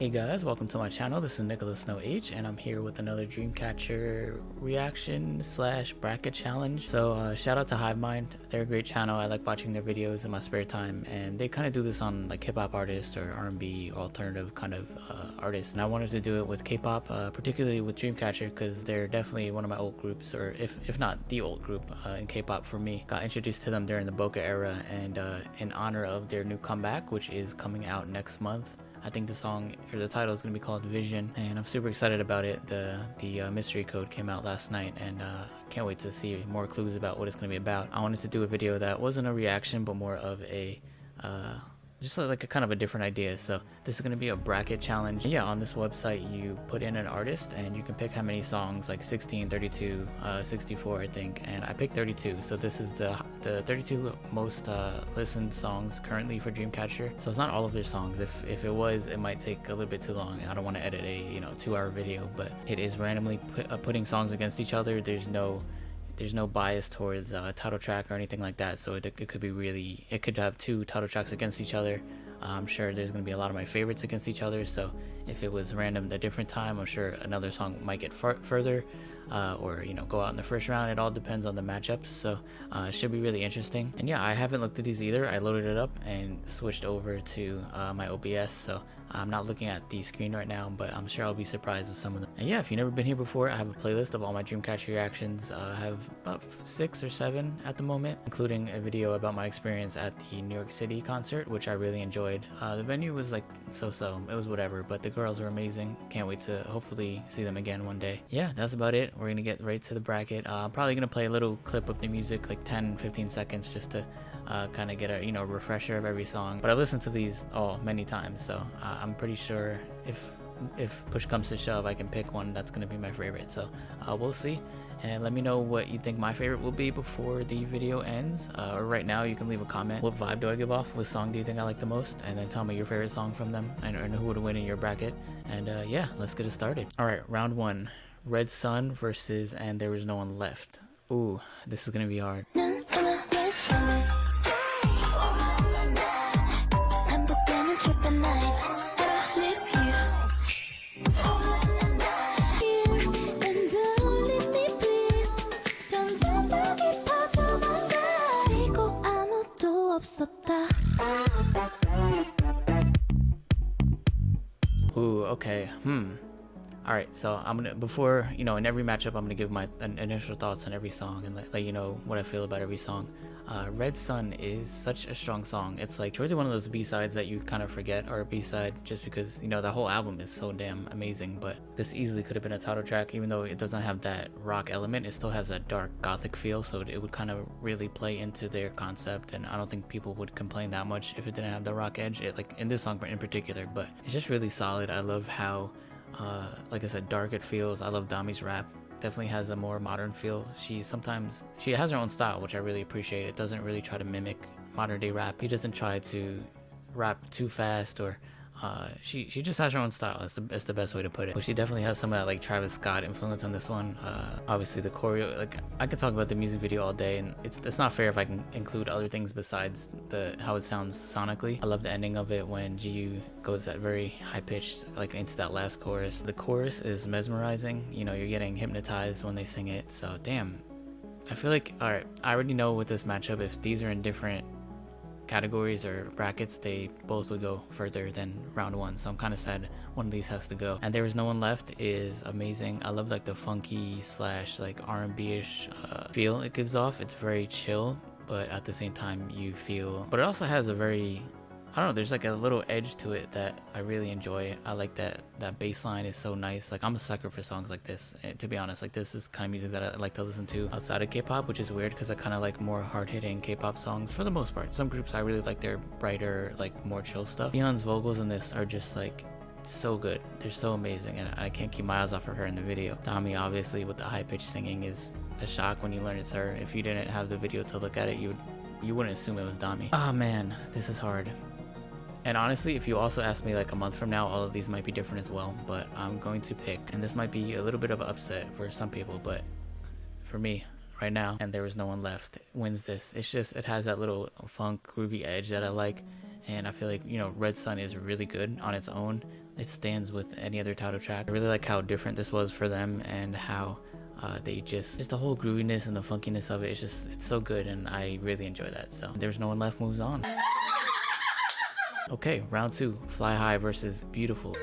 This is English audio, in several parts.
Hey guys, welcome to my channel. This is Nicholas Snow H, and I'm here with another Dreamcatcher reaction slash bracket challenge. So shout out to HiveMind. They're a great channel. I like watching their videos in my spare time, and they kind of do this on like hip-hop artists or R&B alternative kind of artists. And I wanted to do it with K-pop, particularly with Dreamcatcher, because they're definitely one of my old groups, or if not the old group in K-pop for me. Got introduced to them during the Boca era, and in honor of their new comeback, which is coming out next month. I think the song or the title is going to be called Vision, and I'm super excited about it. The mystery code came out last night, and can't wait to see more clues about what it's going to be about. I wanted to do a video that wasn't a reaction, but more of a just like a kind of a different idea. So this is going to be a bracket challenge. And yeah, on this website you put in an artist and you can pick how many songs, like 16, 32, 64 I think, and I picked 32. So this is the 32 most listened songs currently for Dreamcatcher. So it's not all of their songs. If it was, it might take a little bit too long. I don't want to edit a 2-hour video, but it is randomly putting songs against each other. There's no bias towards title track or anything like that, so it could be really, it could have two title tracks against each other. I'm sure there's going to be a lot of my favorites against each other, so if it was random at a different time, I'm sure another song might get further or go out in the first round. It all depends on the matchups, so it should be really interesting. And yeah, I haven't looked at these either. I loaded it up and switched over to my OBS, so I'm not looking at the screen right now, but I'm sure I'll be surprised with some of them. And yeah, if you've never been here before, I have a playlist of all my Dreamcatcher reactions. I have about 6 or 7 at the moment, including a video about my experience at the New York City concert, which I really enjoyed. The venue was like so-so, it was whatever, but the girls were amazing. Can't wait to hopefully see them again one day. Yeah, that's about it. We're gonna get right to the bracket. I'm probably gonna play a little clip of the music, like 10-15 seconds, just to kind of get a refresher of every song. But I've listened to these many times, so I'm pretty sure if push comes to shove, I can pick one that's going to be my favorite. So we'll see, and let me know what you think my favorite will be before the video ends, or right now you can leave a comment. What vibe do I give off? What song do you think I like the most? And then tell me your favorite song from them, and who would win in your bracket. And yeah, let's get it started. All right, round 1, Red Sun versus And There Was No One Left. Ooh, this is gonna be hard. Ooh, okay. Alright, so I'm gonna, before, in every matchup, I'm gonna give my initial thoughts on every song and let you know what I feel about every song. Red Sun is such a strong song. It's like truly one of those B-sides that you kind of forget are a B-side, just because, the whole album is so damn amazing. But this easily could have been a title track, even though it doesn't have that rock element. It still has that dark gothic feel, so it would kind of really play into their concept, and I don't think people would complain that much if it didn't have the rock edge, like in this song in particular. But it's just really solid. I love how like I said, dark it feels. I love Dami's rap. Definitely has a more modern feel. She has her own style, which I really appreciate. It doesn't really try to mimic modern day rap. He doesn't try to rap too fast, or she just has her own style. That's the best way to put it. But she definitely has some of that like Travis Scott influence on this one. Obviously the choreo, like I could talk about the music video all day, and it's not fair if I can include other things besides how it sounds sonically. I love the ending of it when GU goes that very high pitched, like into that last chorus. The chorus is mesmerizing. You're getting hypnotized when they sing it. So damn, I feel like, all right, I already know with this matchup, if these are in different categories or brackets, they both would go further than round 1, so I'm kind of sad one of these has to go. And There Was No One Left is amazing. I love like the funky slash like R&B-ish feel it gives off. It's very chill, but at the same time but it also has a very, I don't know, there's like a little edge to it that I really enjoy. I like that bass line is so nice. Like I'm a sucker for songs like this, and to be honest, like this is kind of music that I like to listen to outside of K-pop, which is weird because I kind of like more hard-hitting K-pop songs for the most part. Some groups I really like their brighter, like more chill stuff. Yeon's vocals in this are just like so good. They're so amazing, and I can't keep my eyes off of her in the video. Dami, obviously, with the high-pitched singing is a shock when you learn it's her. If you didn't have the video to look at it, you wouldn't assume it was Dami. Oh man, this is hard. And honestly, if you also ask me like a month from now, all of these might be different as well. But I'm going to pick, and this might be a little bit of an upset for some people, but for me right now, And There Was No One Left wins this. It's just, it has that little funk groovy edge that I like, and I feel like Red Sun is really good on its own. it stands with any other title track. I really like how different this was for them, and how they just the whole grooviness and the funkiness of it. It's so good, and I really enjoy that. So There's No One Left moves on. Okay, round 2, Fly High versus Beautiful.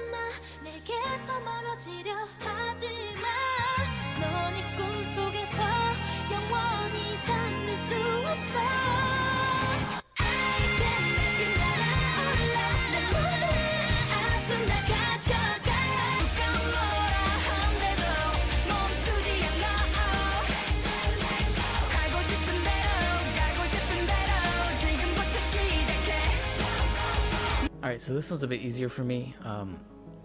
Alright, so this one's a bit easier for me.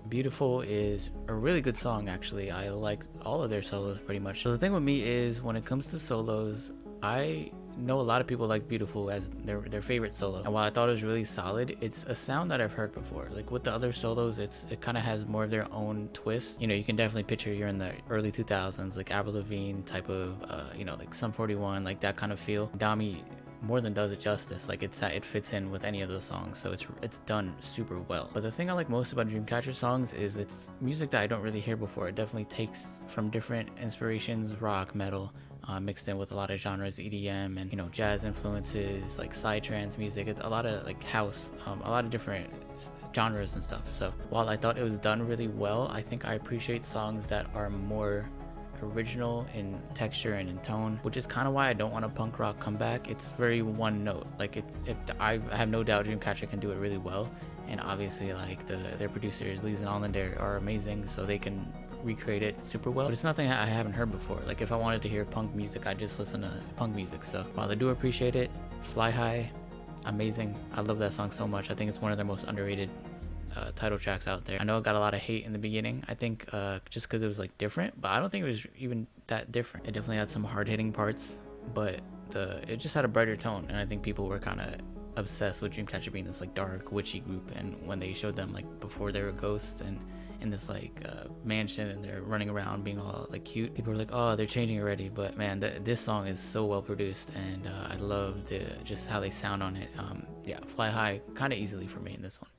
Beautiful is a really good song, actually. I like all of their solos pretty much. So the thing with me is, when it comes to solos, I know a lot of people like Beautiful as their favorite solo. And while I thought it was really solid, it's a sound that I've heard before. Like with the other solos, it kind of has more of their own twist. You know, you can definitely picture you're in the early 2000s, like Avril Lavigne type of, you know, like Sum 41, like that kind of feel. Dami more than does it justice. Like it fits in with any of those songs, so it's done super well. But the thing I like most about Dreamcatcher songs is it's music that I don't really hear before. It definitely takes from different inspirations, rock, metal, mixed in with a lot of genres, EDM, and, you know, jazz influences, like psytrance music, a lot of like house, a lot of different genres and stuff. So while I thought it was done really well, I think I appreciate songs that are more original in texture and in tone, which is kind of why I don't want a punk rock comeback. It's very one note. Like I have no doubt Dreamcatcher can do it really well, and obviously like their producers Lees and Allender are amazing, so they can recreate it super well. But it's nothing I haven't heard before. Like if I wanted to hear punk music, I just listen to punk music. So while I do appreciate it, Fly High, amazing. I love that song so much. I think it's one of their most underrated title tracks out there. I know it got a lot of hate in the beginning, I think just because it was like different, but I don't think it was even that different. It definitely had some hard-hitting parts, but it just had a brighter tone, and I think people were kind of obsessed with Dreamcatcher being this like dark witchy group. And when they showed them like before they were ghosts and in this like mansion, and they're running around being all like cute, people were like, oh, they're changing already. But man, this song is so well produced, and I love just how they sound on it. Yeah, Fly High kind of easily for me in this one.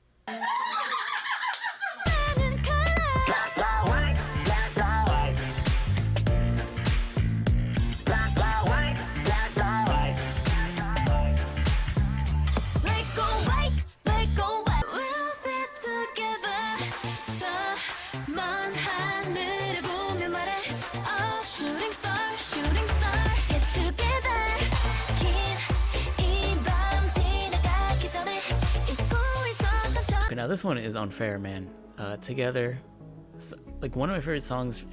Now this one is unfair, man. Together, like one of my favorite songs.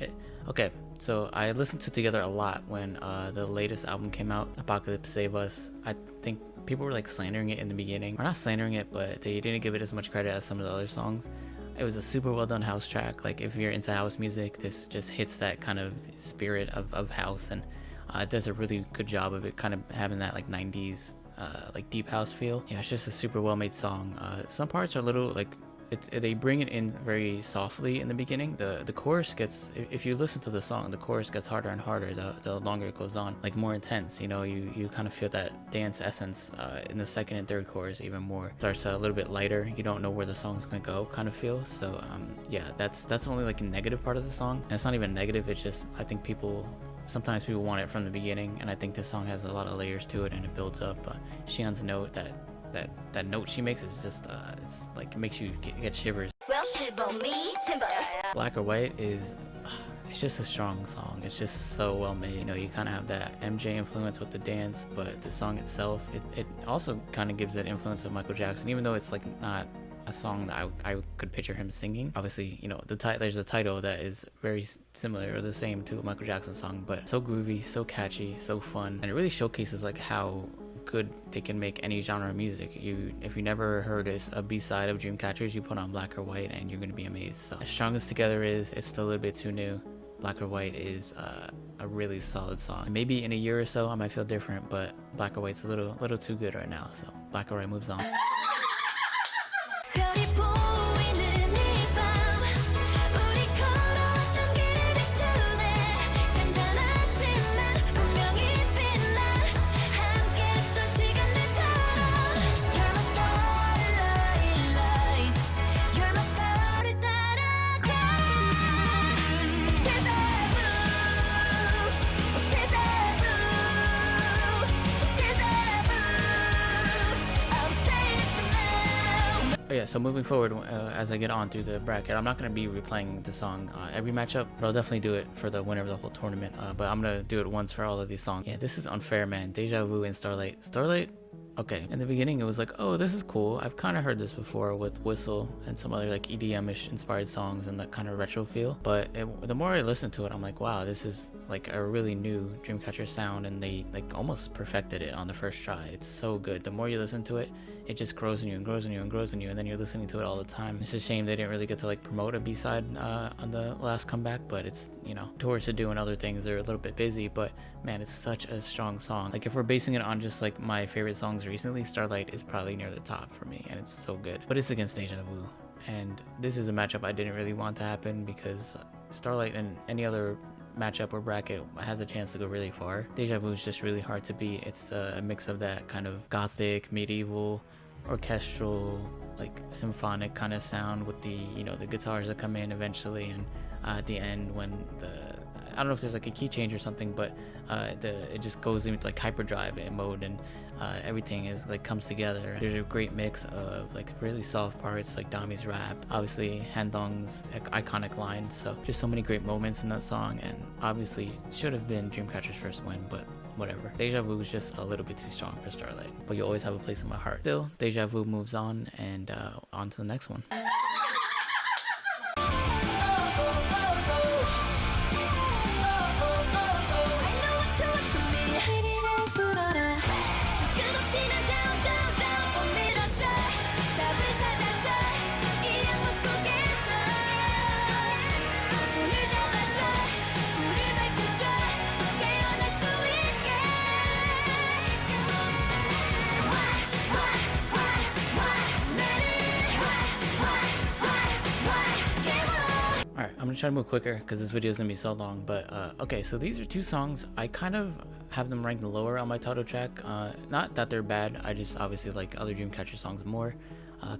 Okay, so I listened to Together a lot when the latest album came out, Apocalypse Save Us. I think people were like slandering it in the beginning, or not slandering it, but they didn't give it as much credit as some of the other songs. It was a super well done house track. Like if you're into house music, this just hits that kind of spirit of house, and it does a really good job of it, kind of having that like 90s like deep house feel. Yeah, it's just a super well made song. Some parts are a little like they bring it in very softly in the beginning. The chorus gets, if you listen to the song, the chorus gets harder and harder the longer it goes on, like more intense. You know, you kind of feel that dance essence in the second and third chorus even more. It starts a little bit lighter. You don't know where the song's gonna go, kind of feel. So yeah, that's only like a negative part of the song, and it's not even negative. It's just I think sometimes people want it from the beginning, and I think this song has a lot of layers to it, and it builds up. Xian's note, that note she makes is just it's like it makes you get shivers. Black or White is it's just a strong song. It's just so well made. You know, you kind of have that MJ influence with the dance, but the song itself, it also kind of gives that influence of Michael Jackson, even though it's like not a song that I could picture him singing. Obviously, you know, there's a title that is very similar or the same to a Michael Jackson song, but so groovy, so catchy, so fun, and it really showcases like how good they can make any genre of music. If you never heard a B-side of Dreamcatchers, you put on Black or White and you're gonna be amazed. So as strong as Together is, it's still a little bit too new. Black or White is a really solid song. And maybe in a year or so I might feel different, but Black or White's a little too good right now. So Black or White moves on. yeah, so moving forward, as I get on through the bracket, I'm not going to be replaying the song every matchup, but I'll definitely do it for the winner of the whole tournament. But I'm going to do it once for all of these songs. Yeah, this is unfair, man. Deja Vu and Starlight. Starlight, okay. In the beginning, it was like, oh, this is cool. I've kind of heard this before with Whistle and some other like EDM-ish inspired songs and that kind of retro feel. But the more I listen to it, I'm like, wow, this is like a really new Dreamcatcher sound, and they like almost perfected it on the first try. It's so good. The more you listen to it, it just grows in you and grows in you and grows in you, and then you're listening to it all the time. It's a shame they didn't really get to like promote a B-side on the last comeback, but it's, you know, tours to do and other things, they're a little bit busy, but man, it's such a strong song. Like if we're basing it on just like my favorite songs recently, Starlight is probably near the top for me, and it's so good. But it's against Deja Vu, and this is a matchup I didn't really want to happen because Starlight and any other matchup or bracket has a chance to go really far. Deja Vu is just really hard to beat. It's a mix of that kind of gothic, medieval, orchestral, like symphonic kind of sound with the, you know, the guitars that come in eventually, and at the end when I don't know if there's like a key change or something, but it just goes into like hyperdrive mode, and everything is like comes together. There's a great mix of like really soft parts like Dami's rap, obviously Handong's iconic lines, so just so many great moments in that song, and obviously should have been Dreamcatcher's first win, but whatever. Deja Vu is just a little bit too strong for Starlight, but you always have a place in my heart. Still, Deja Vu moves on, and on to the next one. I'm gonna try to move quicker because this video is gonna be so long, but okay, so these are two songs. I kind of have them ranked lower on my title track. Not that they're bad, I just obviously like other Dreamcatcher songs more.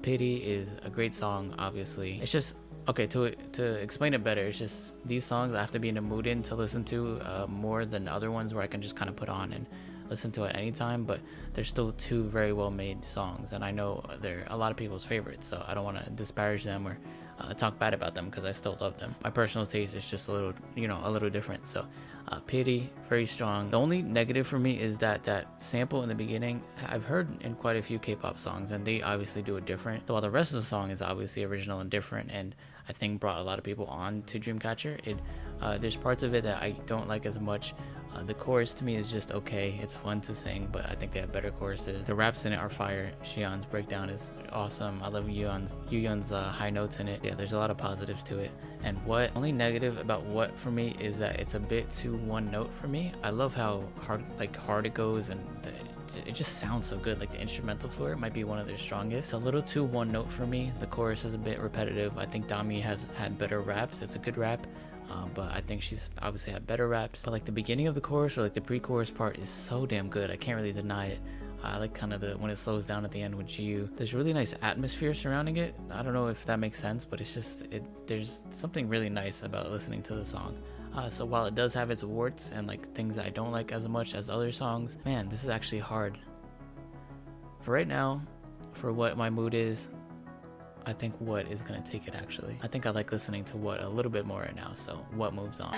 Pity is a great song, obviously. It's just, okay, to explain it better, it's just these songs I have to be in a mood to listen to more than other ones where I can just kind of put on and listen to it anytime, but they're still two very well made songs, and I know they're a lot of people's favorites, so I don't want to disparage them or talk bad about them because I still love them. My personal taste is just a little, you know, a little different. So Pity, very strong. The only negative for me is that sample in the beginning I've heard in quite a few K-pop songs, and they obviously do it different. So while the rest of the song is obviously original and different, and I think brought a lot of people on to Dreamcatcher, there's parts of it that I don't like as much. The chorus to me is just okay. It's fun to sing, but I think they have better choruses. The raps in it are fire. Xi'an's breakdown is awesome. I love Yuyeon's high notes in it. Yeah, there's a lot of positives to it. And what only negative about what for me is that it's a bit too one note for me. I love how hard it goes, and it just sounds so good. Like the instrumental for it might be one of their strongest. It's a little too one note for me. The chorus is a bit repetitive. I think Dami has had better raps. It's a good rap. But I think she's obviously had better raps. But like the beginning of the chorus or like the pre-chorus part is so damn good. I can't really deny it. I like kind of when it slows down at the end with Jiu. There's really nice atmosphere surrounding it. I don't know if that makes sense, but it's just there's something really nice about listening to the song. So while it does have its warts and like things that I don't like as much as other songs, man, this is actually hard. For right now, for what my mood is, I think What is gonna take it actually. I think I like listening to What a little bit more right now, so What moves on.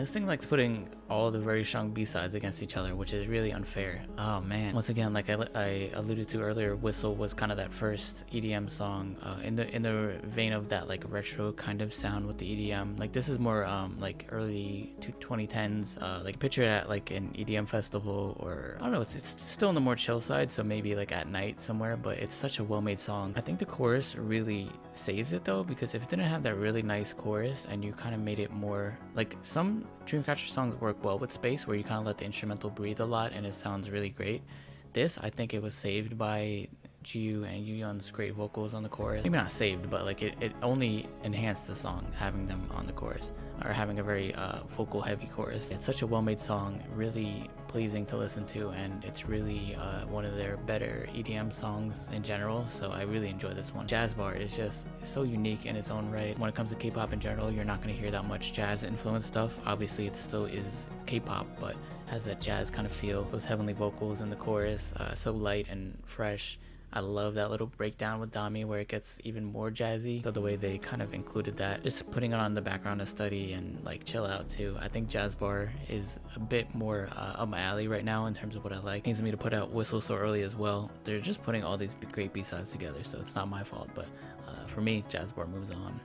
This thing likes putting all the very strong B-sides against each other, which is really unfair. Oh man. Once again, like I alluded to earlier, Whistle was kind of that first EDM song in the vein of that like retro kind of sound with the EDM. Like this is more like early 2010s. Like picture it at like an EDM festival, or I don't know, it's still on the more chill side, so maybe like at night somewhere, but it's such a well-made song. I think the chorus really saves it though, because if it didn't have that really nice chorus and you kind of made it more like some Dreamcatcher songs work well with space, where you kind of let the instrumental breathe a lot and it sounds really great. This, I think it was saved by Jiu and Yuyun's great vocals on the chorus. Maybe not saved, but like it only enhanced the song having them on the chorus, or having a very vocal heavy chorus. It's such a well-made song, really pleasing to listen to, and it's really one of their better EDM songs in general, so I really enjoy this one. Jazz bar is just so unique in its own right. When it comes to K-pop in general, you're not going to hear that much jazz influenced stuff. Obviously it still is K-pop, but has that jazz kind of feel. Those heavenly vocals in the chorus, so light and fresh. I love that little breakdown with Dami where it gets even more jazzy. So the way they kind of included that, just putting it on the background to study and like chill out too. I think jazz bar is a bit more up my alley right now in terms of what I like. It needs me to put out Whistle so early as well. They're just putting all these great B-sides together, so it's not my fault, but for me, jazz bar moves on.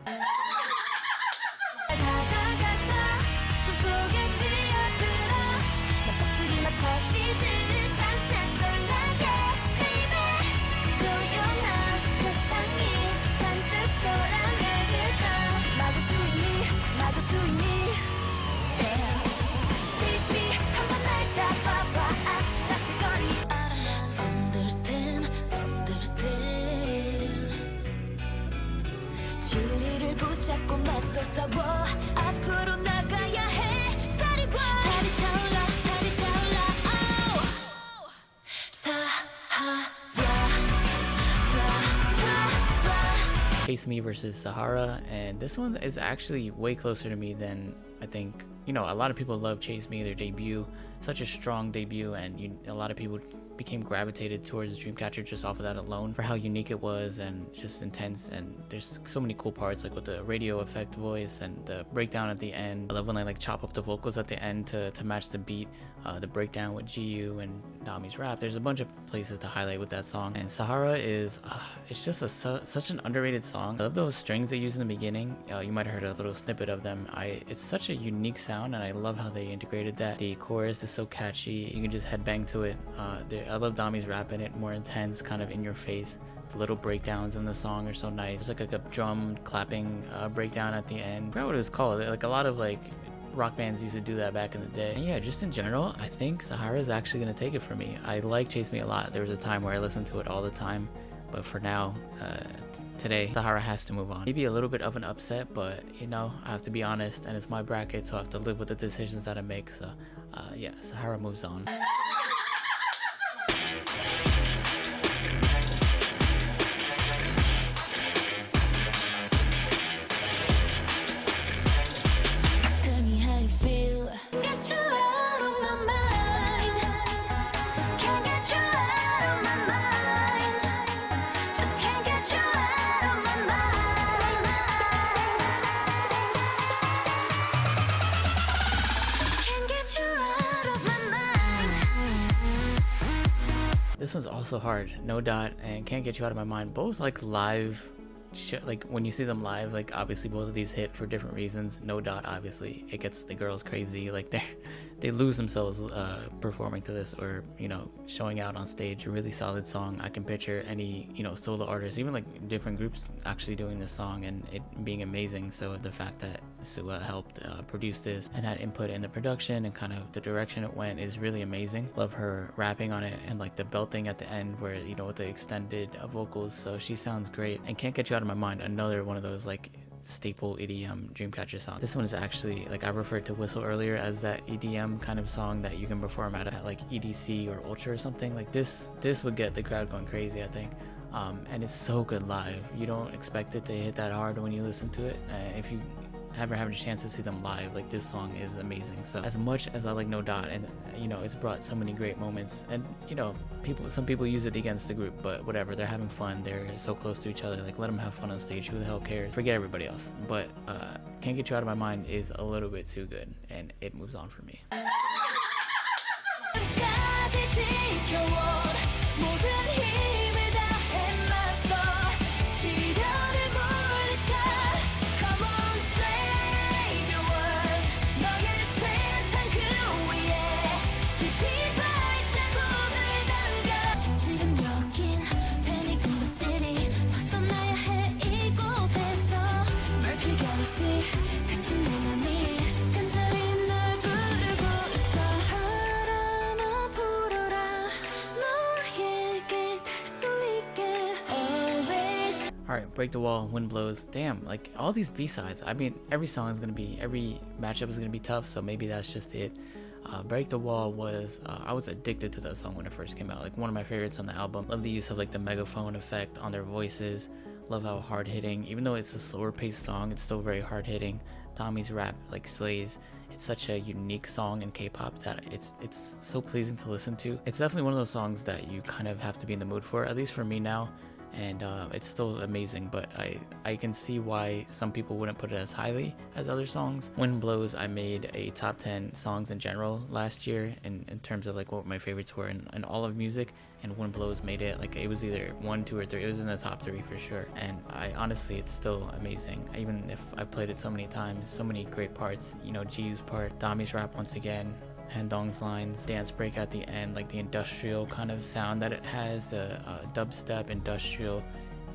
Chase Me versus Sahara, and this one is actually way closer to me than I think. You know, a lot of people love Chase Me, their debut, such a strong debut, and a lot of people became gravitated towards Dreamcatcher just off of that alone for how unique it was and just intense. And there's so many cool parts, like with the radio effect voice and the breakdown at the end. I love when they like chop up the vocals at the end to match the beat. The breakdown with GU and Dami's rap. There's a bunch of places to highlight with that song. And Sahara is it's just such an underrated song. I love those strings they use in the beginning. You might have heard a little snippet of them. It's such a unique sound, and I love how they integrated that. The chorus is so catchy, you can just headbang to it. I love Dami's rap in it, more intense, kind of in your face. The little breakdowns in the song are so nice. It's like a drum clapping breakdown at the end. I forgot what it was called. Like a lot of like rock bands used to do that back in the day. And yeah, just in general, I think Sahara is actually gonna take it for me. I like Chase Me a lot. There was a time where I listened to it all the time, but for now, today, Sahara has to move on. Maybe a little bit of an upset, but you know, I have to be honest, and it's my bracket, so I have to live with the decisions that I make. So yeah, Sahara moves on. This one's also hard. No Dot and Can't Get You Out of My Mind, both like live, like when you see them live, like obviously both of these hit for different reasons. No Dot, obviously it gets the girls crazy, like they lose themselves performing to this, or you know, showing out on stage. A really solid song. I can picture any, you know, solo artist, even like different groups actually doing this song and it being amazing. So the fact that Sua helped produce this and had input in the production and kind of the direction it went is really amazing. Love her rapping on it and like the belting at the end where, you know, with the extended vocals, so she sounds great. And Can't Get You Out of My Mind, another one of those like staple EDM Dreamcatcher song. This one is actually, like I referred to Whistle earlier as that EDM kind of song that you can perform at like EDC or Ultra or something. Like this would get the crowd going crazy, I think. And it's so good live. You don't expect it to hit that hard when you listen to it. If you ever have a chance to see them live, like this song is amazing. So as much as I like No Dot, and you know, it's brought so many great moments, and you know, some people use it against the group, but whatever, they're having fun, they're so close to each other, like let them have fun on stage. Who the hell cares? Forget everybody else. But Can't Get You Out of My Mind is a little bit too good, and it moves on for me. Alright, Break the Wall, Wind Blows. Damn, like all these B-sides. I mean, every matchup is gonna be tough, so maybe that's just it. Break the Wall was, I was addicted to that song when it first came out. Like one of my favorites on the album. Love the use of like the megaphone effect on their voices. Love how hard hitting, even though it's a slower paced song, it's still very hard hitting. Tommy's rap like slays. It's such a unique song in K-pop that it's so pleasing to listen to. It's definitely one of those songs that you kind of have to be in the mood for, at least for me now. And it's still amazing, but I can see why some people wouldn't put it as highly as other songs. Wind Blows, I made a top 10 songs in general last year in terms of like what my favorites were in all of music, and Wind Blows made it. Like it was either 1, 2, or 3. It was in the top 3 for sure, and I honestly, it's still amazing. Even if I played it so many times, so many great parts, you know, Jiu's part, Dami's rap once again, Handong's lines, dance break at the end, like the industrial kind of sound that it has, the dubstep, industrial,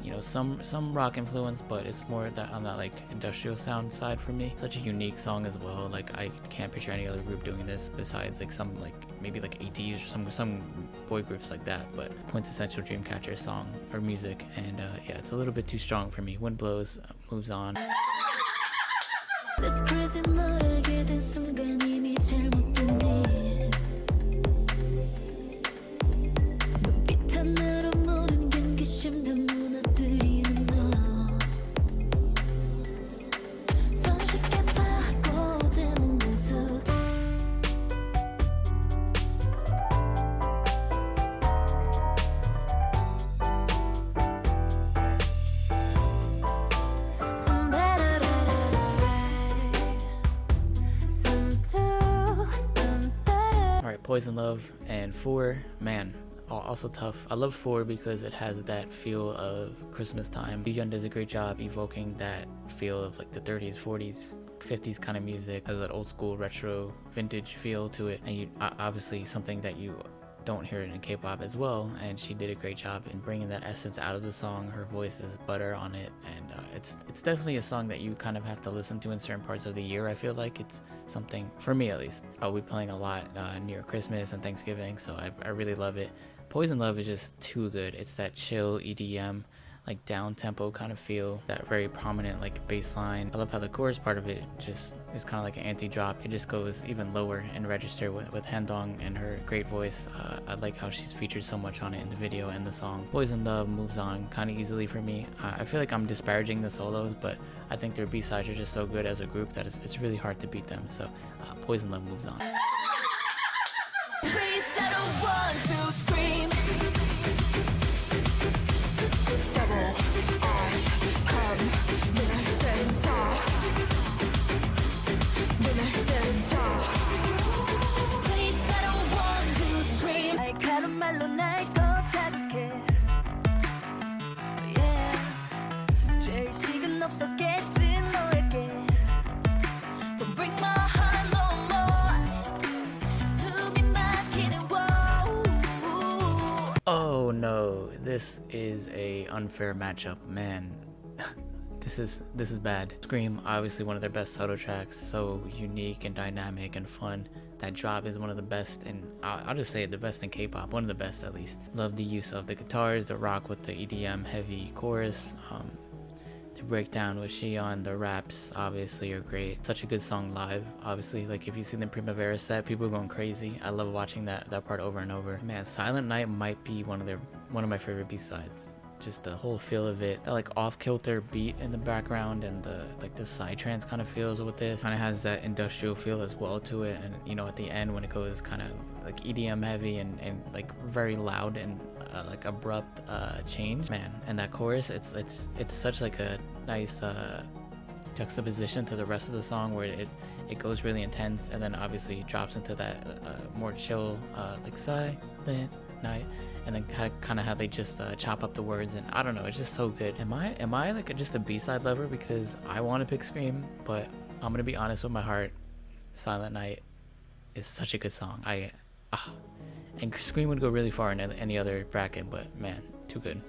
you know, some rock influence, but it's more that on that like industrial sound side for me. Such a unique song as well. Like I can't picture any other group doing this besides like some like maybe like ATs or some boy groups like that, but quintessential Dreamcatcher song or music. And yeah, it's a little bit too strong for me. Wind Blows moves on. Poison Love and 4, man, also tough. I love 4 because it has that feel of Christmas time. Yoon does a great job evoking that feel of like the 30s, 40s, 50s kind of music. Has that old school retro vintage feel to it, and you obviously something that you don't hear it in K-pop as well, and she did a great job in bringing that essence out of the song. Her voice is butter on it, and it's definitely a song that you kind of have to listen to in certain parts of the year. I feel like it's something, for me at least, I'll be playing a lot near Christmas and Thanksgiving, so I really love it. Poison Love is just too good. It's that chill EDM, like down tempo kind of feel, that very prominent like bass line. I love how the chorus part of it just is kind of like an anti-drop. It just goes even lower in register with Handong and her great voice. I like how she's featured so much on it in the video and the song. Poison Love moves on kind of easily for me. I feel like I'm disparaging the solos, but I think their B-sides are just so good as a group that it's really hard to beat them. So Poison Love moves on. Please settle one to scream. Oh no, this is a unfair matchup, man. This is bad. Scream, obviously one of their best solo tracks, so unique and dynamic and fun. That drop is one of the best, and I'll just say it, the best in K-pop, one of the best at least. Love the use of the guitars, the rock with the EDM heavy chorus, the breakdown with Xion, the raps obviously are great. Such a good song live. Obviously, like if you see the Primavera set, people are going crazy. I love watching that part over and over. Man, Silent Night might be one of my favorite B-sides. Just the whole feel of it, that like off-kilter beat in the background, and the like the psytrance kind of feels with this. Kind of has that industrial feel as well to it, and you know at the end when it goes kind of like EDM heavy and like very loud and like abrupt change, man. And that chorus, it's such like a nice juxtaposition to the rest of the song where it goes really intense and then obviously drops into that more chill like Silent Night. And then kind of how they just chop up the words, and I don't know, it's just so good. Am I like just a B-side lover because I want to pick Scream? But I'm gonna be honest with my heart, Silent Night is such a good song. And Scream would go really far in any other bracket, but man, too good.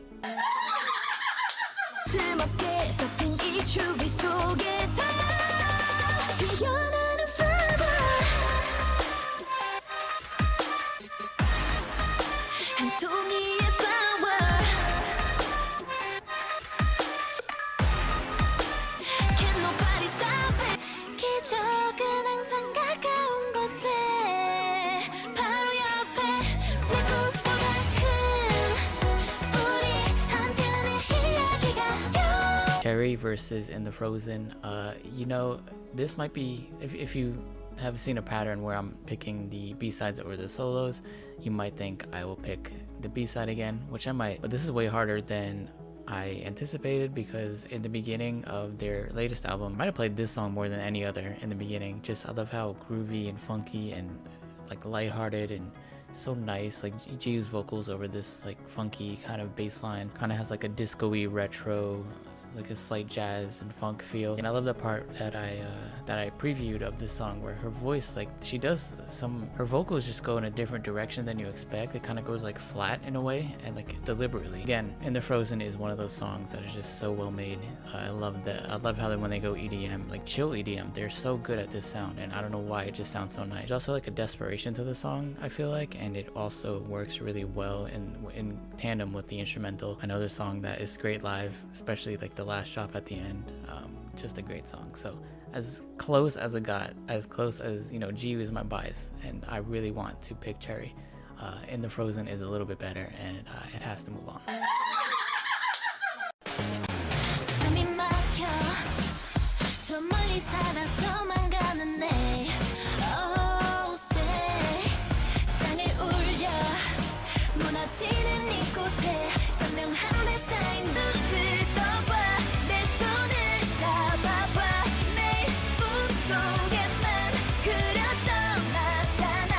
Cherry versus In the Frozen. You know, this might be, if you have seen a pattern where I'm picking the B-sides over the solos, you might think I will pick the B-side again, which I might, but this is way harder than I anticipated, because in the beginning of their latest album, I might have played this song more than any other in the beginning. Just I love how groovy and funky and like lighthearted and so nice. Like Jiu's vocals over this like funky kind of bass line kind of has like a disco-y retro, like a slight jazz and funk feel. And I love the part that I previewed of this song, where her voice, like she does her vocals just go in a different direction than you expect. It kind of goes like flat in a way, and like deliberately. Again, In the Frozen is one of those songs that is just so well made. I love that. I love how when they go EDM, like chill EDM, they're so good at this sound, and I don't know why, it just sounds so nice. There's also like a desperation to the song, I feel like, and it also works really well in tandem with the instrumental. Another song that is great live, especially like the last drop at the end. Just a great song. So as close as it got, as close as, you know, Jiu is my bias, and I really want to pick Cherry. In the Frozen is a little bit better, and it has to move on. 숨이 막혀 저 멀리 사라져만 가는 내 Oh stay 땅을 울려 무너지는 이곳에 선명한 내 사인 눈을 떠봐 내 손을 잡아봐 내 꿈속에만 그렸던 나잖아.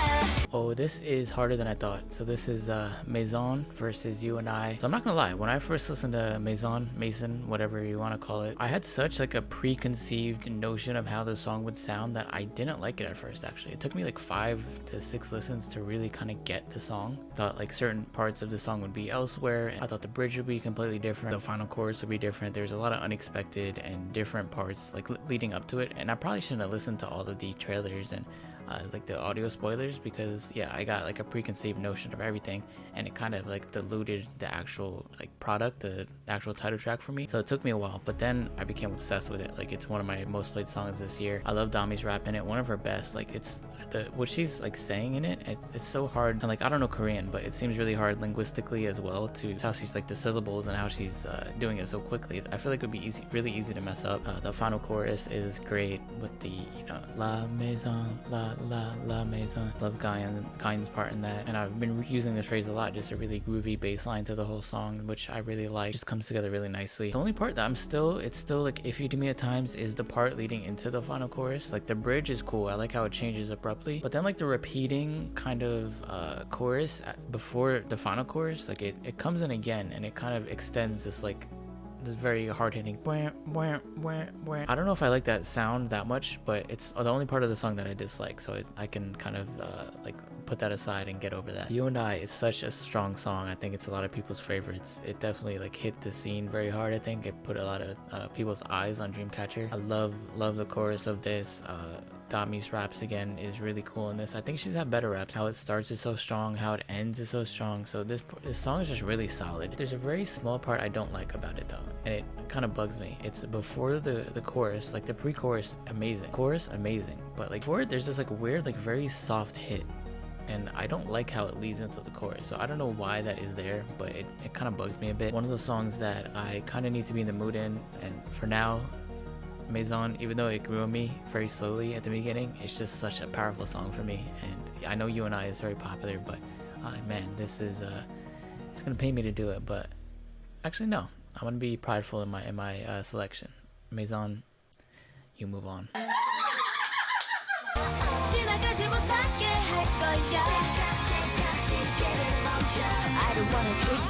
Oh, this is harder than I thought. So this is Maison versus You and I. So I'm not gonna lie, when I first listened to Mason, whatever you want to call it, I had such like a preconceived notion of how the song would sound that I didn't like it at first. Actually, it took me like 5 to 6 listens to really kind of get the song. Thought like certain parts of the song would be elsewhere. I thought the bridge would be completely different, the final chorus would be different. There's a lot of unexpected and different parts like leading up to it, and I probably shouldn't have listened to all of the trailers and like the audio spoilers, because yeah, I got like a preconceived notion of everything, and it kind of like diluted the actual like product, the actual title track for me. So it took me a while, but then I became obsessed with it. Like it's one of my most played songs this year. I love Dami's rap in it, one of her best. Like it's what she's like saying in it, it's so hard. And like I don't know Korean, but it seems really hard linguistically as well, to how she's like the syllables and how she's doing it so quickly. I feel like it would be really easy to mess up. The final chorus is great with the, you know, La Maison, La Maison. Love Guyan's part in that, and I've been using this phrase a lot. Just a really groovy bass line to the whole song, which I really like. Just comes together really nicely. The only part that it's still like iffy to me at times is the part leading into the final chorus. Like the bridge is cool, I like how it changes abruptly, but then like the repeating kind of chorus before the final chorus, like it comes in again, and it kind of extends this like this very hard-hitting. I don't know if I like that sound that much, but it's the only part of the song that I dislike, so I can kind of like put that aside and get over that. You and I is such a strong song. I think it's a lot of people's favorites. It definitely like hit the scene very hard. I think it put a lot of people's eyes on Dreamcatcher. I love the chorus of this. Dami's raps again is really cool in this. I think she's had better raps. How it starts is so strong, how it ends is so strong. So this song is just really solid. There's a very small part I don't like about it though, and it kind of bugs me. It's before the chorus, like the pre-chorus, amazing. Chorus, amazing. But like before it, there's this like weird, like very soft hit, and I don't like how it leads into the chorus. So I don't know why that is there, but it kind of bugs me a bit. One of those songs that I kind of need to be in the mood in, and for now, Maison, even though it grew on me very slowly at the beginning, it's just such a powerful song for me. And I know You and I is very popular, but man, this is it's gonna pay me to do it. But actually no, I'm gonna be prideful in my selection. Maison, you move on. 지나가지 못하게 할 거야. I don't wanna drink.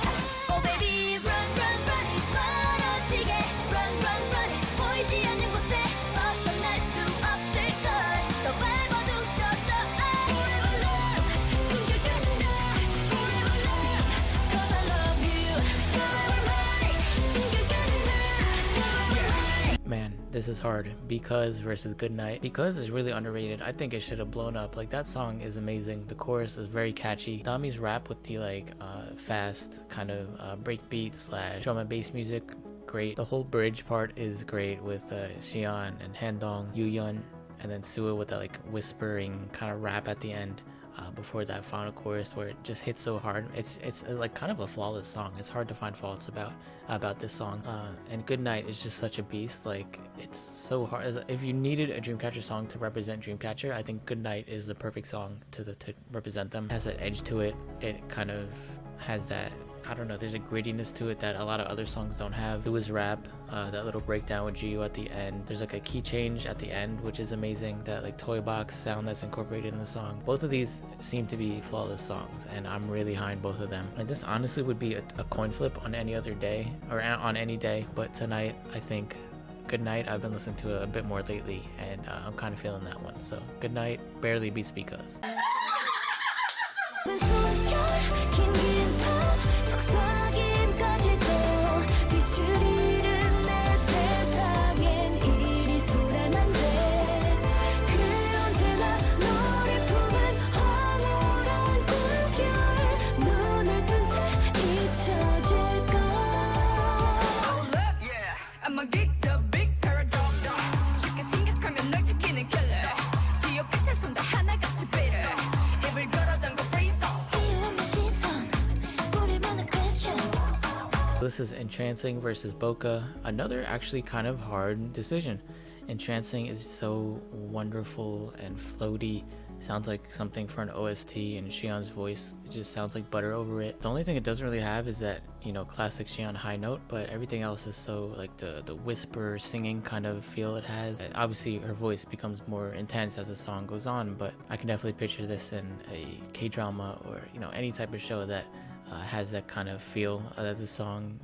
Oh baby, run, run, run. 멀어지게, run, run, run. 보이지 않는 곳에 벗어날 수 없을걸. 더 밟아도 쳤어. Forever love, 숨겨까지 나. Forever love, 'cause I love you. Forever mine, 숨겨까지 나. Forever mine. Man, this is hard. Because versus Goodnight. Because is really underrated. I think it should have blown up. Like that song is amazing. The chorus is very catchy. Dami's rap with the like fast kind of breakbeat / drum and bass music, great. The whole bridge part is great with Xian and Handong, Yuyun, and then Sua with that like whispering kind of rap at the end. before that final chorus where it just hits so hard. It's like kind of a flawless song. It's hard to find faults about this song. And Good Night is just such a beast. Like, it's so hard. If you needed a Dreamcatcher song to represent Dreamcatcher, I think Good Night is the perfect song to represent them. It has that edge to it. It kind of has that, I don't know, there's a grittiness to it that a lot of other songs don't have. Louis' rap, that little breakdown with Gio at the end. There's like a key change at the end, which is amazing. That like toy box sound that's incorporated in the song. Both of these seem to be flawless songs, and I'm really high on both of them. And this honestly would be a coin flip on any other day, or on any day. But tonight, I think Good Night, I've been listening to it a bit more lately, and I'm kind of feeling that one. So Good Night barely beats Because. This is Entrancing versus Boca, another actually kind of hard decision. Entrancing is so wonderful and floaty, sounds like something for an OST, and Xi'an's voice just sounds like butter over it. The only thing it doesn't really have is that, you know, classic Xi'an high note, but everything else is so like the whisper singing kind of feel it has. Obviously her voice becomes more intense as the song goes on, but I can definitely picture this in a K-drama or, you know, any type of show that has that kind of feel that the song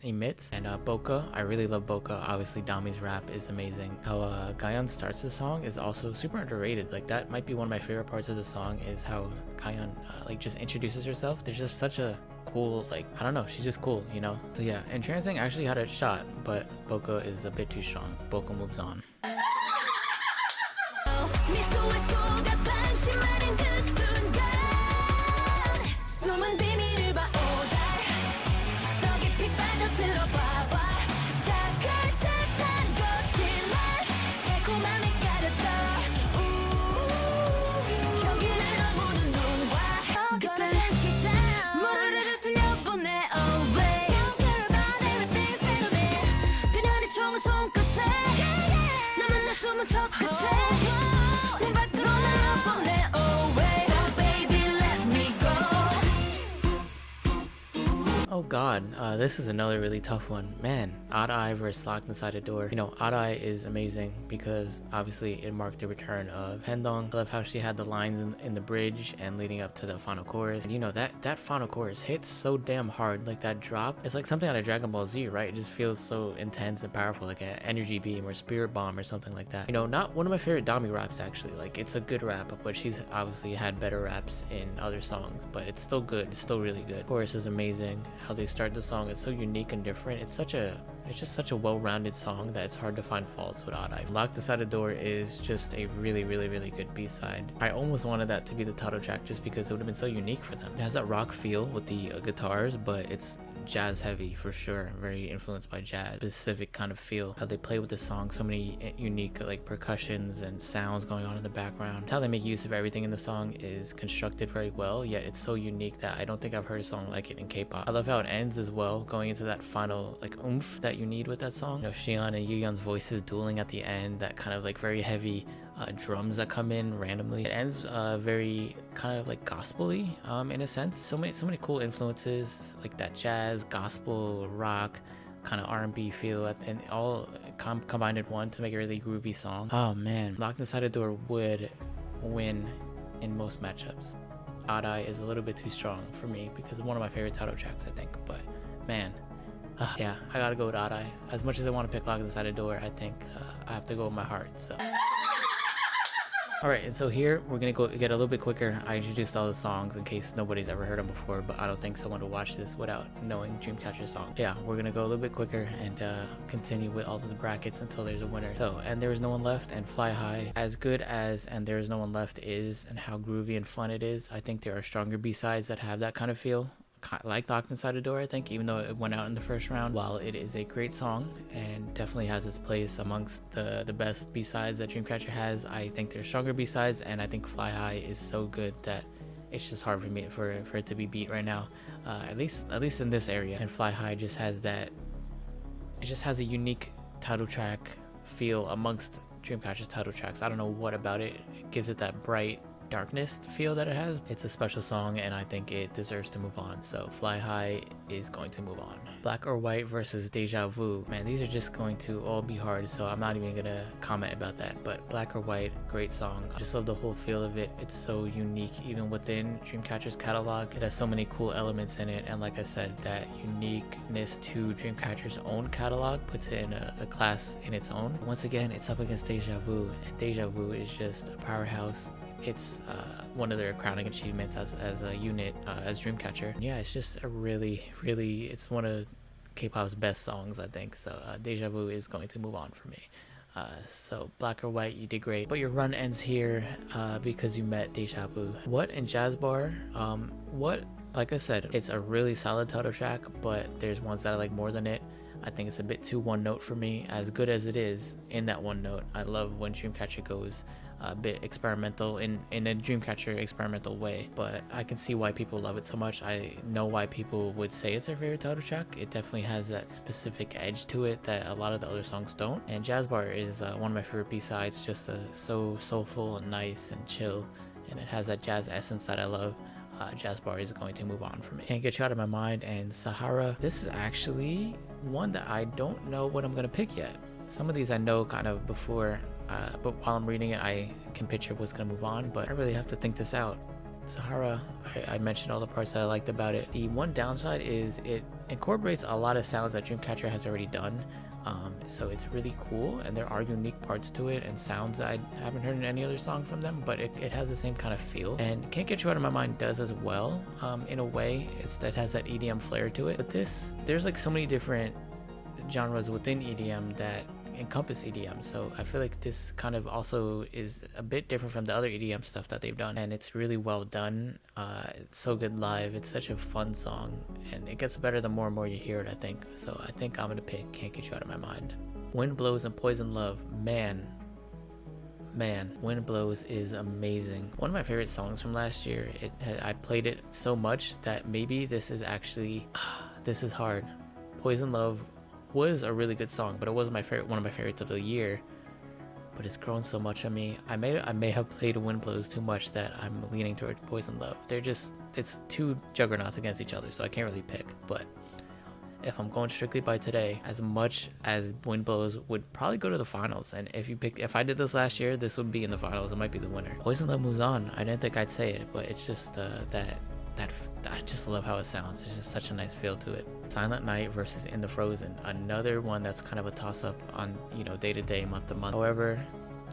emits. And Boca, I really love Boca. Obviously Dami's rap is amazing. How Gayeon starts the song is also super underrated. Like, that might be one of my favorite parts of the song, is how Gayeon like just introduces herself. There's just such a cool, like, I don't know, she's just cool, you know. So yeah, Entrancing actually had a shot, but Boca is a bit too strong. Boca moves on. Oh god, this is another really tough one. Man, Odd Eye versus Locked Inside a Door. You know, Odd Eye is amazing because obviously it marked the return of Hendong. I love how she had the lines in the bridge and leading up to the final chorus. And you know, that final chorus hits so damn hard. Like, that drop, it's like something out of Dragon Ball Z, right? It just feels so intense and powerful, like an energy beam or spirit bomb or something like that. You know, not one of my favorite Dami raps actually. Like, it's a good rap, but she's obviously had better raps in other songs, but it's still good. It's still really good. Chorus is amazing. How they start the song, it's so unique and different. It's just such a well-rounded song that it's hard to find faults with Odd Eye. Locked Inside a Door is just a really good B-side. I almost wanted that to be the title track just because it would have been so unique for them. It has that rock feel with the guitars, but it's jazz heavy for sure, very influenced by jazz, specific kind of feel. How they play with the song, so many unique like percussions and sounds going on in the background. How they make use of everything in the song is constructed very well, yet it's so unique that I don't think I've heard a song like it in K-pop. I love how it ends as well, going into that final like oomph that you need with that song. You know, Xi'an and Yuyeon's voices dueling at the end, that kind of like very heavy drums that come in randomly. It ends very kind of like gospel-y in a sense. So many cool influences, like that jazz, gospel, rock, kind of R&B feel, and all combined in one to make a really groovy song. Oh man, Locked Inside a Door would win in most matchups. Odd Eye is a little bit too strong for me because of one of my favorite title tracks, I think, but man, yeah, I gotta go with Odd Eye. As much as I want to pick Locked Inside a Door, I think I have to go with my heart, so. Alright, and so here we're gonna get a little bit quicker. I introduced all the songs in case nobody's ever heard them before, but I don't think someone will watch this without knowing Dreamcatcher song. Yeah, we're gonna go a little bit quicker and continue with all of the brackets until there's a winner. So, And There Is No One Left and Fly High. As good as And There Is No One Left is, and how groovy and fun it is, I think there are stronger B-sides that have that kind of feel. like Locked Inside a Door, I think, even though it went out in the first round. While it is a great song and definitely has its place amongst the best B-sides that Dreamcatcher has, I think there's stronger B-sides, and I think Fly High is so good that it's just hard for me for it to be beat right now, at least in this area. And Fly High just has that, it just has a unique title track feel amongst Dreamcatcher's title tracks. I don't know what about it. It gives it that bright darkness feel that it has. It's a special song, and I think it deserves to move on. So Fly High is going to move on. Black or White versus Deja Vu. Man, these are just going to all be hard, so I'm not even gonna comment about that. But Black or White, great song. I just love the whole feel of it. It's so unique even within Dreamcatcher's catalog. It has so many cool elements in it, and like I said, that uniqueness to Dreamcatcher's own catalog puts it in a class in its own. Once again, it's up against Deja Vu, and Deja Vu is just a powerhouse. It's one of their crowning achievements as a unit, as Dreamcatcher. Yeah, it's just a really, it's one of K-pop's best songs, I think. So Deja Vu is going to move on for me. So Black or White, you did great, but your run ends here because you met Deja Vu. What and Jazz Bar? What? Like I said, it's a really solid title track, but there's ones that I like more than it. I think it's a bit too one note for me. As good as it is in that one note, I love when Dreamcatcher goes a bit experimental in a Dreamcatcher experimental way, but I can see why people love it so much. I know why people would say it's their favorite title track. It definitely has that specific edge to it that a lot of the other songs don't. And Jazz Bar is one of my favorite B-sides, just so soulful and nice and chill, and it has that jazz essence that I love. Jazz Bar is going to move on for me. Can't Get You Out of My Mind and Sahara. This is actually one that I don't know what I'm gonna pick yet. Some of these I know kind of before, but while I'm reading it, I can picture what's gonna move on, but I really have to think this out. Sahara, I mentioned all the parts that I liked about it. The one downside is it incorporates a lot of sounds that Dreamcatcher has already done. So it's really cool, and there are unique parts to it and sounds that I haven't heard in any other song from them, but it has the same kind of feel. And Can't Get You Out of My Mind does as well, in a way. It has that EDM flair to it. But there's like so many different genres within EDM that encompass EDM, so I feel like this kind of also is a bit different from the other EDM stuff that they've done, and it's really well done. It's so good live. It's such a fun song, and it gets better the more and more you hear it, I think. So I think I'm gonna pick Can't Get You Out of My Mind. Wind Blows and Poison Love. Man, Wind Blows is amazing. One of my favorite songs from last year. I played it so much that maybe this is actually this is hard. Poison Love was a really good song, but it wasn't one of my favorites of the year. But it's grown so much on me. I may have played Wind Blows too much that I'm leaning toward Poison Love. It's two juggernauts against each other, so I can't really pick. But if I'm going strictly by today, as much as Wind Blows would probably go to the finals, and if I did this last year, this would be in the finals. It might be the winner. Poison Love moves on. I didn't think I'd say it, but it's just that I just love how it sounds. It's just such a nice feel to it. Silent Night versus In the Frozen, another one that's kind of a toss-up on, day to day, month to month. However,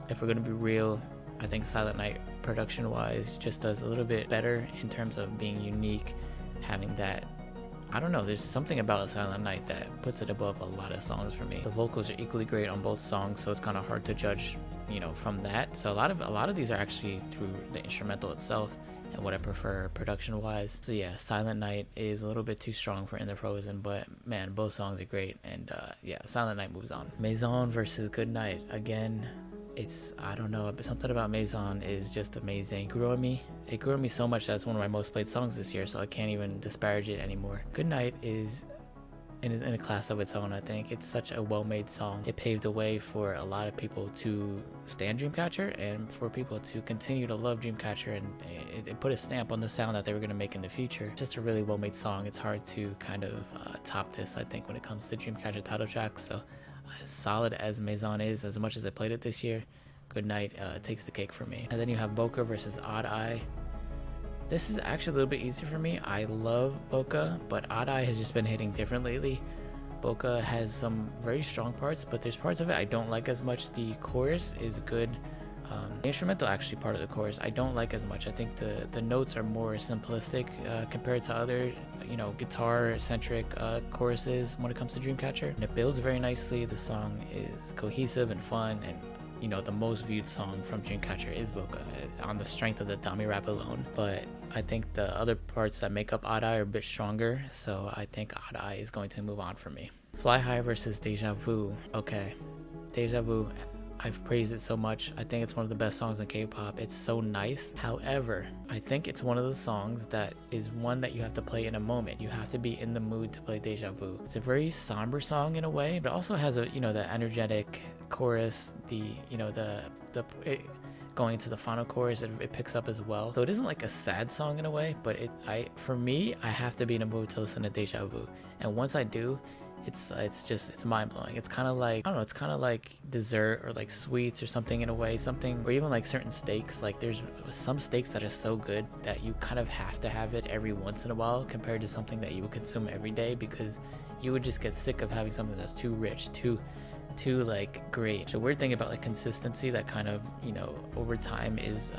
if we're gonna be real, I think Silent Night, production wise, just does a little bit better in terms of being unique, having that, I don't know, there's something about Silent Night that puts it above a lot of songs for me. The vocals are equally great on both songs, so it's kind of hard to judge, from that. So a lot of these are actually through the instrumental itself and what I prefer production wise. So yeah, Silent Night is a little bit too strong for In the Frozen, but man, both songs are great, and yeah, Silent Night moves on. Maison versus Good Night. Again, I don't know, but something about Maison is just amazing. It grew on me so much that it's one of my most played songs this year, so I can't even disparage it anymore. Good Night is in a class of its own. I think it's such a well-made song. It paved the way for a lot of people to stand Dreamcatcher and for people to continue to love Dreamcatcher, and it put a stamp on the sound that they were going to make in the future. Just a really well-made song. It's hard to kind of top this, I think, when it comes to Dreamcatcher title tracks. So as solid as Maison is, as much as I played it this year, Good Night takes the cake for me. And then you have Boca versus Odd Eye. This is actually a little bit easier for me. I love Boca, but Odd Eye has just been hitting different lately. Boca has some very strong parts, but there's parts of it I don't like as much. The chorus is good. The instrumental actually part of the chorus I don't like as much. I think the notes are more simplistic compared to other guitar centric choruses when it comes to Dreamcatcher, and it builds very nicely. The song is cohesive and fun, and you know, the most viewed song from Dreamcatcher is Boca on the strength of the Dami rap alone. But I think the other parts that make up Odd Eye are a bit stronger, so I think Odd Eye is going to move on for me. Fly High versus Deja Vu. Okay, Deja Vu, I've praised it so much. I think it's one of the best songs in K-pop. It's so nice. However, I think it's one of those songs that is one that you have to play in a moment. You have to be in the mood to play Deja Vu. It's a very somber song in a way, but it also has a, you know, the energetic chorus, the, you know, going into the final chorus, it picks up as well. So it isn't like a sad song in a way, but for me, I have to be in a mood to listen to Deja Vu. And once I do, it's mind-blowing. It's kind of like, I don't know, it's kind of like dessert or like sweets or something in a way, something, or even like certain steaks. Like there's some steaks that are so good that you kind of have to have it every once in a while compared to something that you would consume every day, because you would just get sick of having something that's too rich, too like great. The weird thing about like consistency that kind of, you know, over time is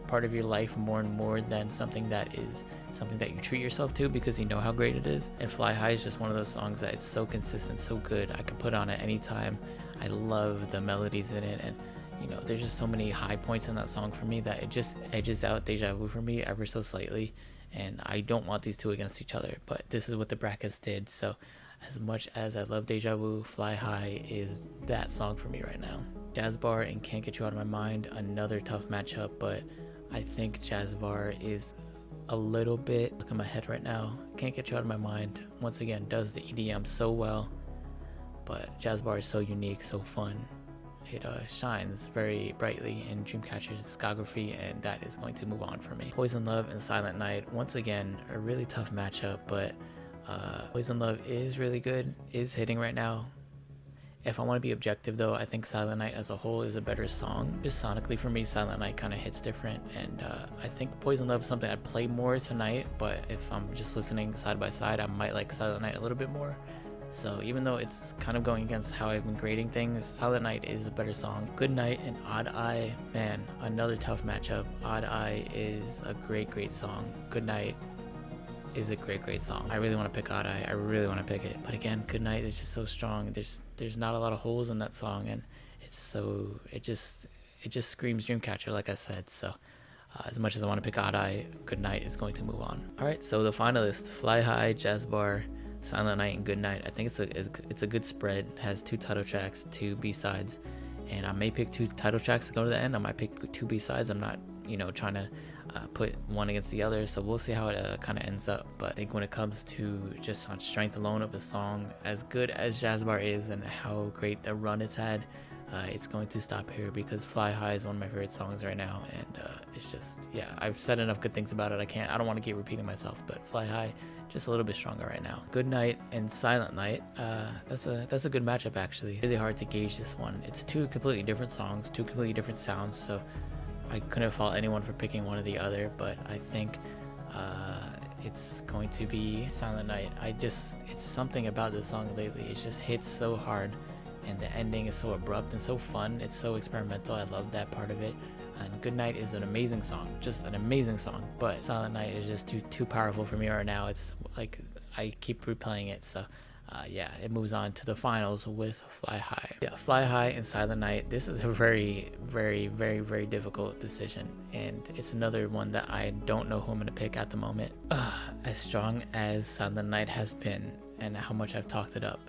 part of your life more and more than something that is something that you treat yourself to because you know how great it is. And Fly High is just one of those songs that it's so consistent, so good. I can put on it anytime. I love the melodies in it, and you know, there's just so many high points in that song for me that it just edges out Deja Vu for me ever so slightly. And I don't want these two against each other, but this is what the brackets did. So as much as I love Deja Vu, Fly High is that song for me right now. Jazz Bar and Can't Get You Out of My Mind, another tough matchup, but I think Jazz Bar is a little bit, look at my head right now, Can't Get You Out of My Mind, once again, does the EDM so well, but Jazz Bar is so unique, so fun. It shines very brightly in Dreamcatcher's discography, and that is going to move on for me. Poison Love and Silent Night, once again, a really tough matchup, but Poison Love is really good, is hitting right now. If I want to be objective though, I think Silent Night as a whole is a better song. Just sonically for me, Silent Night kind of hits different, and I think Poison Love is something I'd play more tonight, but if I'm just listening side by side, I might like Silent Night a little bit more. So even though it's kind of going against how I've been grading things, Silent Night is a better song. Good Night and Odd Eye, man, another tough matchup. Odd Eye is a great song. Good Night is a great song. I really want to pick Odd Eye. I really want to pick it. But again, Good Night is just so strong. There's not a lot of holes in that song, and it's so, it just screams Dreamcatcher, like I said. So as much as I want to pick Odd Eye, Good Night is going to move on. Alright, so the finalists, Fly High, Jazz Bar, Silent Night, and Good Night. I think it's a good spread. It has 2 title tracks, 2 B-sides, and I may pick 2 title tracks to go to the end. I might pick 2 B-sides. I'm not, you know, trying to put one against the other, so we'll see how it kind of ends up. But I think when it comes to just on strength alone of the song, as good as Jazz Bar is and how great the run it's had, it's going to stop here because Fly High is one of my favorite songs right now, and it's just, yeah, I've said enough good things about it. I don't want to keep repeating myself, but Fly High just a little bit stronger right now. Good Night and Silent Night, that's a good matchup actually. Really hard to gauge this one. It's 2 completely different songs, 2 completely different sounds, so I couldn't fault anyone for picking one or the other, but I think it's going to be Silent Night. It's something about this song lately. It just hits so hard, and the ending is so abrupt and so fun. It's so experimental. I love that part of it. And Good Night is an amazing song, just an amazing song, but Silent Night is just too powerful for me right now. It's like I keep replaying it, so yeah, it moves on to the finals with Fly High. Yeah, Fly High and Silent Night. This is a very difficult decision, and it's another one that I don't know who I'm gonna pick at the moment. As strong as Silent Night has been and how much I've talked it up,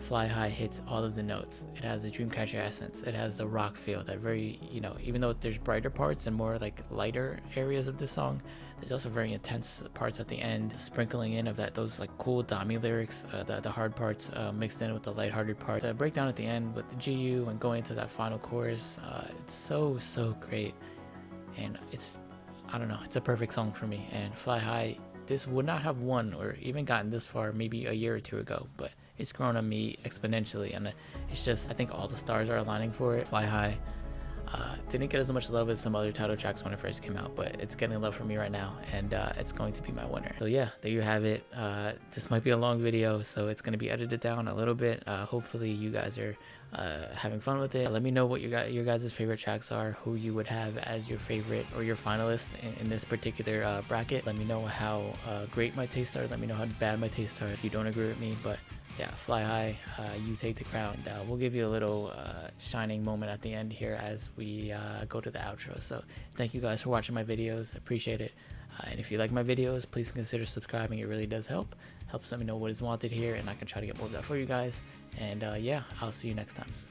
Fly High hits all of the notes. It has the Dreamcatcher essence. It has the rock feel, that very, you know, even though there's brighter parts and more like lighter areas of the song, there's also very intense parts at the end, sprinkling in of those like cool Dami lyrics, the hard parts mixed in with the lighthearted part. The breakdown at the end with the GU and going to that final chorus, it's so great, and I don't know, it's a perfect song for me. And Fly High, this would not have won or even gotten this far maybe a year or 2 ago, but it's grown on me exponentially, and it's just, I think all the stars are aligning for it. Fly High didn't get as much love as some other title tracks when it first came out, but it's getting love from me right now, and it's going to be my winner. So yeah, there you have it. This might be a long video, so it's going to be edited down a little bit. Hopefully you guys are having fun with it. Let me know what your guys' favorite tracks are, who you would have as your favorite or your finalist in this particular bracket. Let me know how great my tastes are. Let me know how bad my tastes are if you don't agree with me. But yeah, fly high, you take the crown. We'll give you a little shining moment at the end here as we go to the outro. So thank you guys for watching my videos. I appreciate it. And if you like my videos, please consider subscribing. It really does helps let me know what is wanted here, and I can try to get more of that for you guys. And yeah, I'll see you next time.